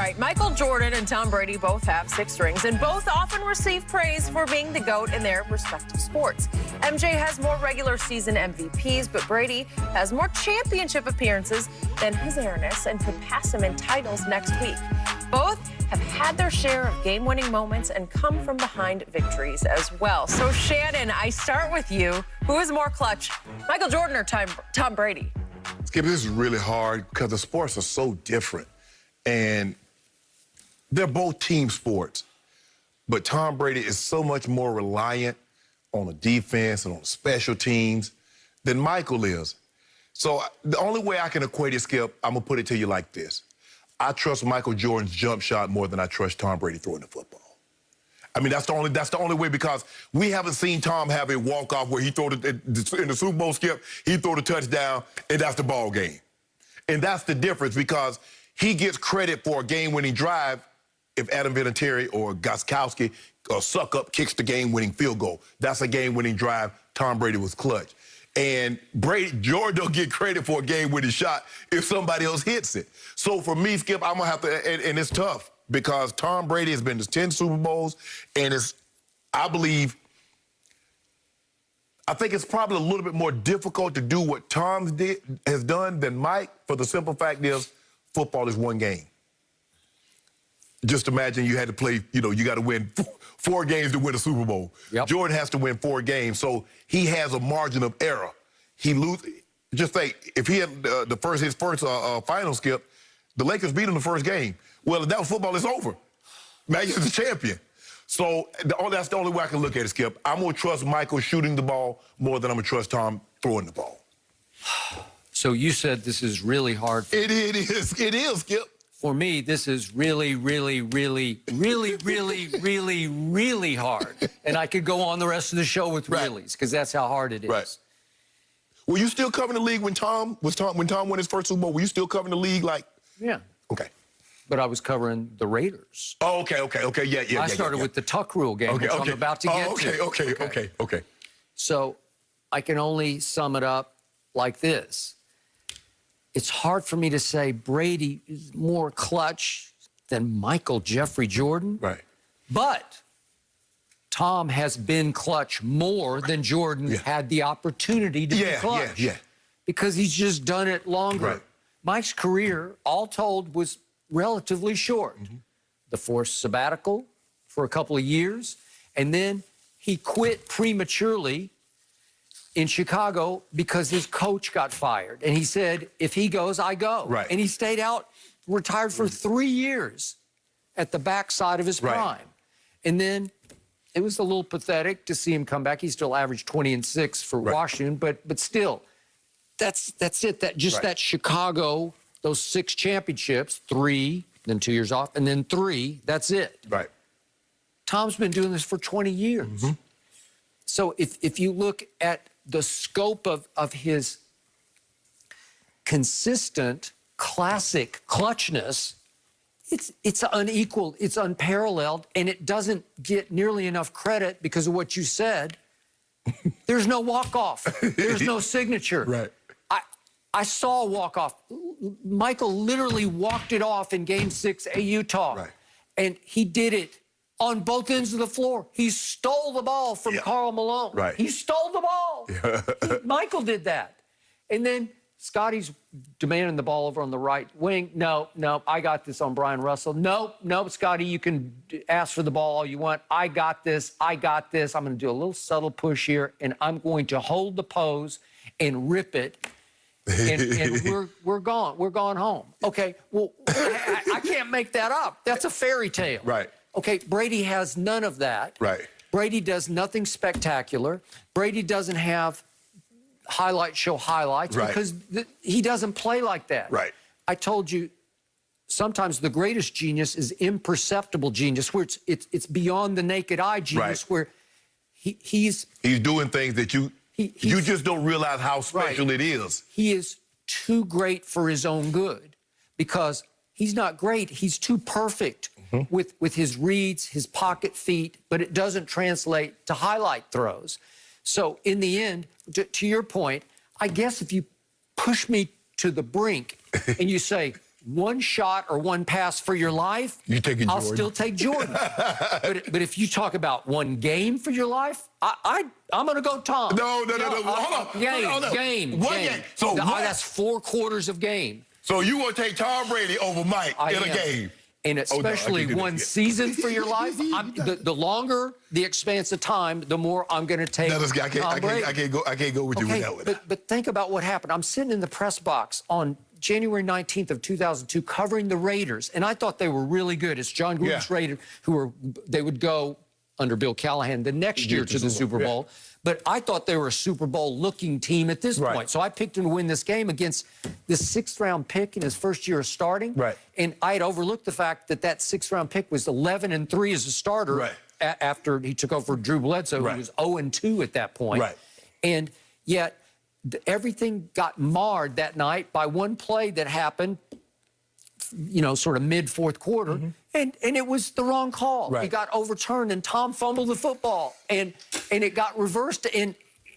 right, Michael Jordan and Tom Brady both have 6 rings, and both often receive praise for being the GOAT in their respective sports. MJ has more regular season MVPs, but Brady has more championship appearances than his heiress and could pass him in titles next week. Both have had their share of game-winning moments and come from behind victories as well. So, Shannon, I start with you. Who is more clutch, Michael Jordan or Tom Brady? Skip, this is really hard because the sports are so different. And they're both team sports. But Tom Brady is so much more reliant on the defense and on the special teams than Michael is. So the only way I can equate it, Skip, I'm going to put it to you like this. I trust Michael Jordan's jump shot more than I trust Tom Brady throwing the football. I mean, that's the only way, because we haven't seen Tom have a walk-off where he throw in the Super Bowl, Skip, he throw the touchdown, and that's the ball game. And that's the difference, because he gets credit for a game-winning drive if Adam Vinatieri or Gostkowski or Suck-Up kicks the game-winning field goal. That's a game-winning drive. Tom Brady was clutch. And Jordan don't get credit for a game-winning shot if somebody else hits it. So for me, Skip, I'm going to have to, and it's tough, because Tom Brady has been to 10 Super Bowls, and I think it's probably a little bit more difficult to do what Tom has done than Mike, for the simple fact is, football is one game. Just imagine you had to play, you got to win 4 games to win a Super Bowl. Yep. Jordan has to win 4 games, so he has a margin of error. He loses. Just think, if he had his first final, Skip, the Lakers beat him the first game. Well, if that was football, it's over. Magic's the champion. So that's the only way I can look at it, Skip. I'm going to trust Michael shooting the ball more than I'm going to trust Tom throwing the ball. So you said this is really hard. It is, Skip. For me, this is really, really, really, really, really, really, really hard. And I could go on the rest of the show with reallys, because that's how hard it is. Right. Were you still covering the league when Tom won his first Super Bowl? Were you still covering the league like? Yeah. Okay. But I was covering the Raiders. Oh, okay. Yeah. I started with the Tuck Rule game, which I'm about to get to. Okay. So I can only sum it up like this. It's hard for me to say Brady is more clutch than Michael Jeffrey Jordan. Right. But Tom has been clutch more than Jordan had the opportunity to be clutch. Yeah. Because he's just done it longer. Right. Mike's career, all told, was relatively short. The forced sabbatical for a couple of years, and then he quit prematurely in Chicago because his coach got fired. And he said, if he goes, I go. Right. And he stayed out, retired for 3 years at the backside of his prime. And then it was a little pathetic to see him come back. He still averaged 20 and 6 for Washington, but still, that's it. That Chicago, those 6 championships, 3, then 2 years off, and then 3, that's it. Right. Tom's been doing this for 20 years. So if you look at the scope of his consistent, classic clutchness, it's unequaled, it's unparalleled, and it doesn't get nearly enough credit because of what you said. There's no walk-off. There's no signature. Right. I saw a walk-off. Michael literally walked it off in Game 6 at Utah. Right. And he did it on both ends of the floor. He stole the ball from Karl Malone. Right. He stole the ball. Michael did that. And then Scotty's demanding the ball over on the right wing. No, I got this on Brian Russell. No, Scotty, you can ask for the ball all you want. I got this. I'm going to do a little subtle push here, and I'm going to hold the pose and rip it. And we're gone. We're gone home. Okay, well, I can't make that up. That's a fairy tale. Right. Okay, Brady has none of that. Right. Brady does nothing spectacular. Brady doesn't have highlight show highlights because he doesn't play like that. Right. I told you, sometimes the greatest genius is imperceptible genius, where it's beyond the naked eye genius, where he's doing things that you just don't realize how special it is. He is too great for his own good, because he's not great. He's too perfect with his reads, his pocket feet, but it doesn't translate to highlight throws. So in the end, to your point, I guess if you push me to the brink and you say, one shot or one pass for your life, You're taking I'll Jordan. still take Jordan. but if you talk about one game for your life, I'm going to go Tom. No. Hold on. Game. One game. So that's 4 quarters of game. So you want to take Tom Brady over Mike in a game? And especially one season for your life, the longer the expanse of time, the more I'm going to take Tom Brady. I can't go with you with that one. But think about what happened. I'm sitting in the press box on January 19th of 2002 covering the Raiders, and I thought they were really good. It's John Gruden's Raiders they would go under Bill Callahan the next year to the Super Bowl. But I thought they were a Super Bowl-looking team at this point. So I picked him to win this game against this 6th-round pick in his first year of starting. And I had overlooked the fact that 6th-round pick was 11-3 as a starter after he took over for Drew Bledsoe, who was 0-2 at that point. And yet everything got marred that night by one play that happened, sort of mid-4th quarter, and it was the wrong call. It got overturned, and Tom fumbled the football, and it got reversed, and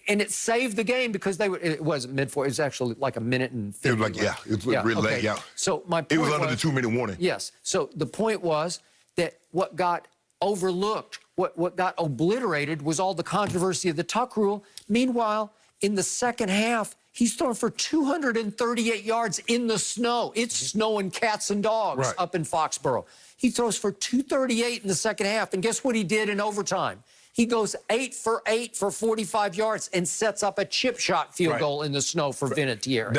it saved the game because it wasn't mid-4th. It was actually like a minute and 50. It was it was really late, So my point it was under the 2-minute warning. Yes. So the point was that what got overlooked, what got obliterated was all the controversy of the Tuck rule. Meanwhile, in the second half, he's thrown for 238 yards in the snow. It's snowing cats and dogs up in Foxborough. He throws for 238 in the second half, and guess what he did in overtime? He goes 8 for 8 for 45 yards and sets up a chip shot field goal in the snow for Vinatieri.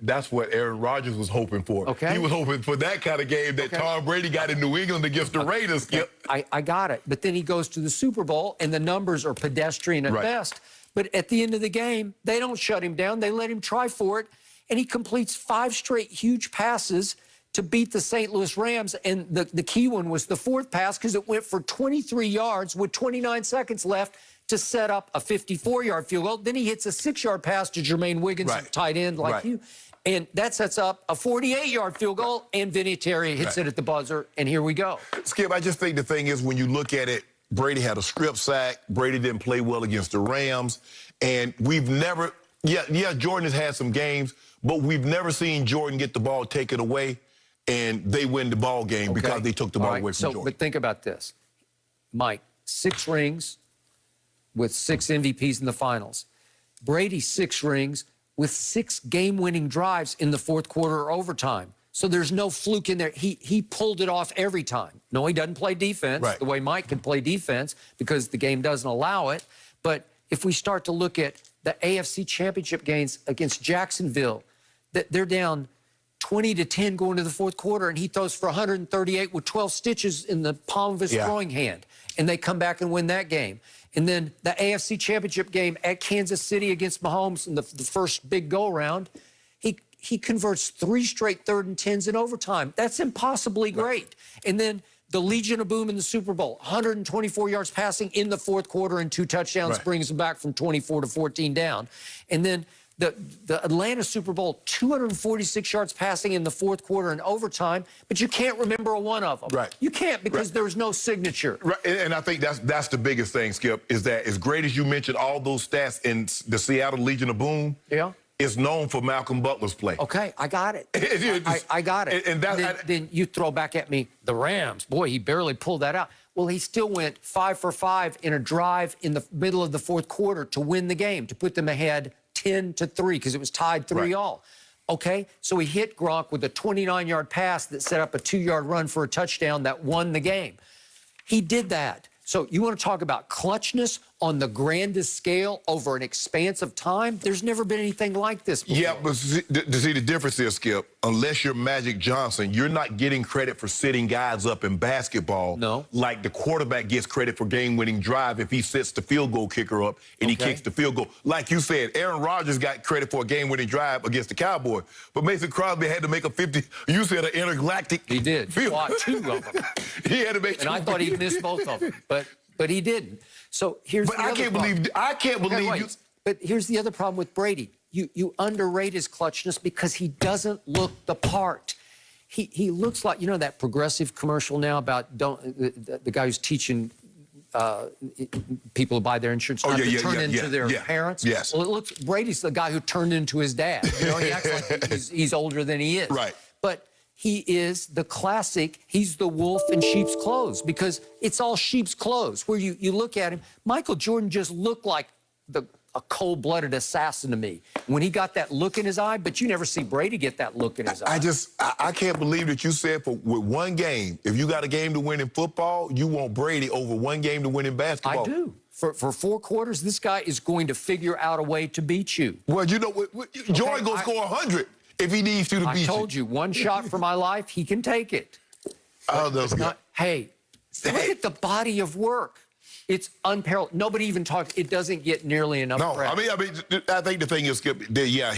That's what Aaron Rodgers was hoping for. He was hoping for that kind of game that Tom Brady got in New England against the Raiders. I got it. But then he goes to the Super Bowl, and the numbers are pedestrian at best. But at the end of the game, they don't shut him down. They let him try for it, and he completes 5 straight huge passes to beat the St. Louis Rams. And the key one was the 4th pass because it went for 23 yards with 29 seconds left to set up a 54-yard field goal. Then he hits a 6-yard pass to Jermaine Wiggins, tight end like you. And that sets up a 48-yard field goal, and Vinatieri hits it at the buzzer, and here we go. Skip, I just think the thing is when you look at it, Brady had a strip sack. Brady didn't play well against the Rams. And we've never, Jordan has had some games, but we've never seen Jordan get the ball taken away and they win the ball game because they took the ball away from Jordan. But think about this. Mike, 6 rings with 6 MVPs in the finals. Brady, 6 rings with 6 game-winning drives in the 4th quarter or overtime. So there's no fluke in there. He pulled it off every time. No, he doesn't play defense the way Mike can play defense because the game doesn't allow it. But if we start to look at the AFC Championship games against Jacksonville, they're down 20-10 going to the 4th quarter, and he throws for 138 with 12 stitches in the palm of his throwing hand. And they come back and win that game. And then the AFC Championship game at Kansas City against Mahomes in the first big go-around, he converts 3 straight 3rd and 10s in overtime. That's impossibly great. And then the Legion of Boom in the Super Bowl, 124 yards passing in the 4th quarter and 2 touchdowns, brings them back from 24 to 14 down. And then the Atlanta Super Bowl, 246 yards passing in the 4th quarter and overtime, but you can't remember a one of them. You can't because there's no signature. And I think that's the biggest thing, Skip, is that as great as you mentioned all those stats in the Seattle Legion of Boom, it's known for Malcolm Butler's play. Okay, I got it. I got it. And then you throw back at me the Rams. Boy, he barely pulled that out. Well, he still went 5 for 5 in a drive in the middle of the 4th quarter to win the game, to put them ahead 10-3 because it was tied 3-all. Okay, so he hit Gronk with a 29-yard pass that set up a 2-yard run for a touchdown that won the game. He did that. So you want to talk about clutchness on the grandest scale over an expanse of time? There's never been anything like this before. Yeah, but see, the difference is, Skip, unless you're Magic Johnson, you're not getting credit for sitting guys up in basketball. No. Like the quarterback gets credit for game-winning drive if he sets the field goal kicker up and he kicks the field goal. Like you said, Aaron Rodgers got credit for a game-winning drive against the Cowboys, but Mason Crosby had to make a 50, you said an intergalactic He did. field. Fought 2 of them. He had to make And I thought he missed both of them, but he didn't. So here's the other problem. I can't believe you. But here's the other problem with Brady. You underrate his clutchness because he doesn't look the part. He looks like, you know, that Progressive commercial now about the guy who's teaching people who buy their insurance not to turn into their parents. Yes. Well, it looks, Brady's the guy who turned into his dad. You know, he acts like he's older than he is. Right. But he is the classic, he's the wolf in sheep's clothes, because it's all sheep's clothes. Where you look at him, Michael Jordan just looked like a cold-blooded assassin to me when he got that look in his eye, but you never see Brady get that look in his eye. I can't believe that you said with one game, if you got a game to win in football, you want Brady over one game to win in basketball. I do. For 4 quarters, this guy is going to figure out a way to beat you. Well, you know, Jordan going to score 100 if he needs to beat you. I told you, one shot for my life, he can take it. Oh, that's good. Hey, look at the body of work. It's unparalleled. Nobody even talks. It doesn't get nearly enough credit. I think the thing is, Skip, yeah,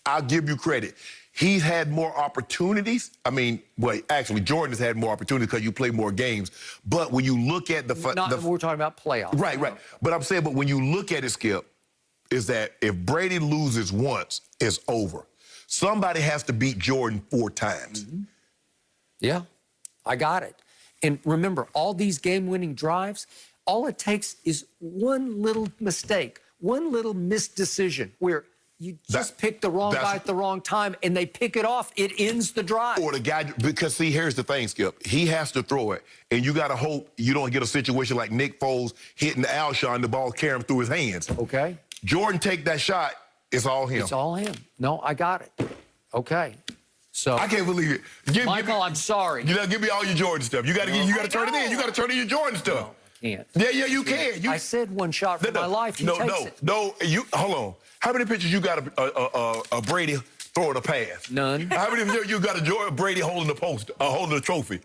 I'll give you credit. He's had more opportunities. Actually, Jordan has had more opportunities because you play more games. But when you look at we're talking about playoffs. Right. But I'm saying, when you look at it, Skip, is that if Brady loses once, it's over. Somebody has to beat Jordan 4 times. Mm-hmm. Yeah, I got it. And remember, all these game-winning drives, all it takes is one little mistake, one little missed decision where you just pick the wrong guy at the wrong time and they pick it off. It ends the drive. Or the guy, because see, here's the thing, Skip. He has to throw it, and you got to hope you don't get a situation like Nick Foles hitting Alshon, the ball carrying through his hands. Okay. Jordan take that shot, it's all him. It's all him. No, I got it. Okay. So I can't believe it. Michael, I'm sorry. Give me all your Jordan stuff. You got to turn it in. You got to turn in your Jordan stuff. No, can't. Yeah, you can. I said one shot for my life. He takes it. No. Hold on. How many pictures you got a Brady throwing a pass? None. How many you got a Brady holding the poster, holding the trophy?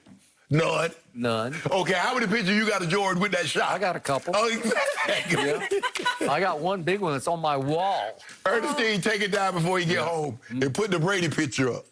None. None. Okay, how many pictures you got of Jordan with that shot? I got a couple. Oh, exactly. Yeah. I got one big one that's on my wall. Ernestine, take it down before you get home and put the Brady picture up.